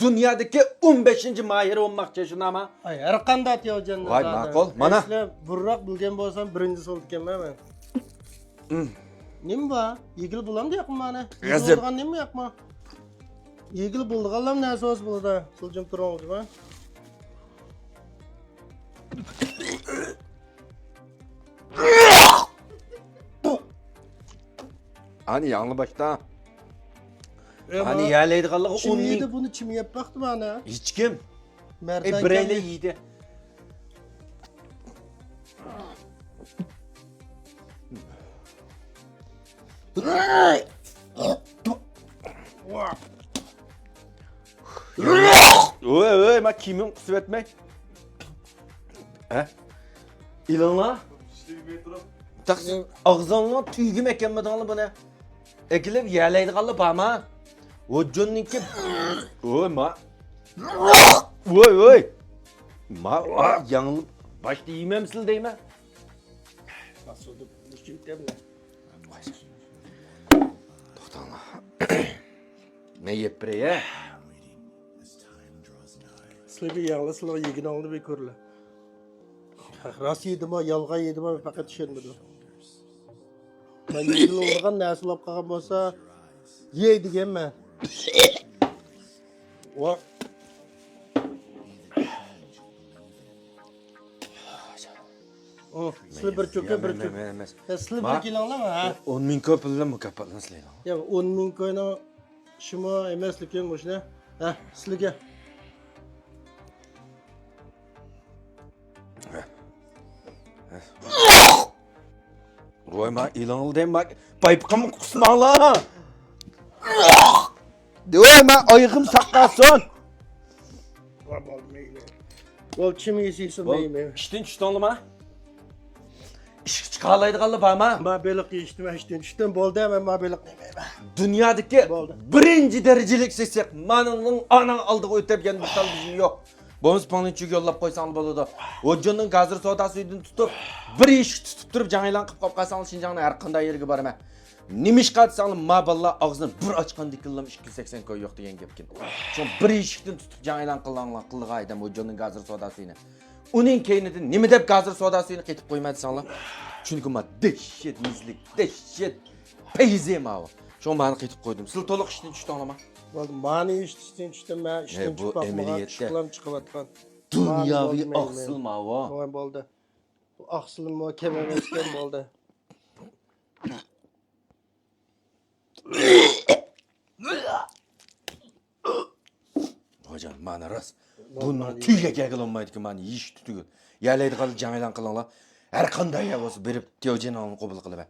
Dünyadaki 15. mahir olmakçı şuna ama. Ay, her qanday atıyorcan. Vay, ma'qul. Mana. Esle burroq bilgan bo'lsam, birinchi so'lib kelman men. Nima bor? Yigil bo'lam deyapman mana. G'azab. Bo'lgan nima yo'qmi? Yigil bo'lganlar narsa o'z bo'ladi. Siljim turamiz. Hani yanlı başta. Hani Hani yerleydi kallı 10 kim ming. yedi bunu kim yap baktı bana? Hiç kim? Merdan Bireyle yedi. Oy, ma kimim kısıp etmek? He? İlanla? Tak ağzından tüygüm ekemeden alı bana. Ekilip yerleydi kallı bana. O cönninki. Oy ma. Oy. Ma yanılıp başta yemem sil değil mi? Nasıl oldu? Bu kim demle? Toxtanla. Ne yep bireye? Sizlarga yağlı sizlar yegin oldu bir körle. Rast yedim ha, yalga yedim ha, fakat düşünmedim. Ben yegin olurken nasıl olap kalkan bolsa ye degen ben. Vah. Sizlar bir çöke bir çöke. Sizlar bir kilonla mı ha? 10 ming köpülle mükaffatlansın. Ya 10 ming koyna şuma emaslikin boşuna. Ha, sizlarga. Oy ma ilanıl deyim bak. Baypıkamı kusmağla. Oy ma ayıkım saklasın. Bol kim yesiysin meyme. İşten çıtanlı ma. İş çıkarlaydı kallı bana. Ma belik yiştim işten bol demem ma belik yemeyim. Dünyadaki Oldu. birinci derecelik sesek manının ana aldığı ötepken bir tal bizim yok. Boğaz panınçı yollap koysan boladı. O canın gazır soda suyunu tutup bir iş tutup durup жаңайlan qıp qapqasan Şinjan'ın her qanday yerге barma. Nimiş qatsan ma balla ağzını bir açqan dikillam 280 koy yok degan gepkin. Şu bir işikten tutup жаңайlan qıllığı aydan o canın gazır soda suyunu. Uning keynidin nima deb gazır soda suyunu qetib qo'ymadi sanlar? Chunki ma dehshat yuzlik, dehshat peyzema o. Şu mani qetib qo'ydim. Sil to'liq ishdan tushdi olama. Bol mani işten ben işten bu çıkıp bakmağa emeliyette. çıkılam çıkıvatkan. Dunyoviy oqsilma o. Oy boldu. Bu aqsilim o kememesken boldu. Hocam mana ras. Bunun tüyge gegil olmaydı ki mani yiş tutugul. Yerleydi qalı жаңайlan qılınlar. Her qanday ya olsa berip teojenalını qabul qılıp.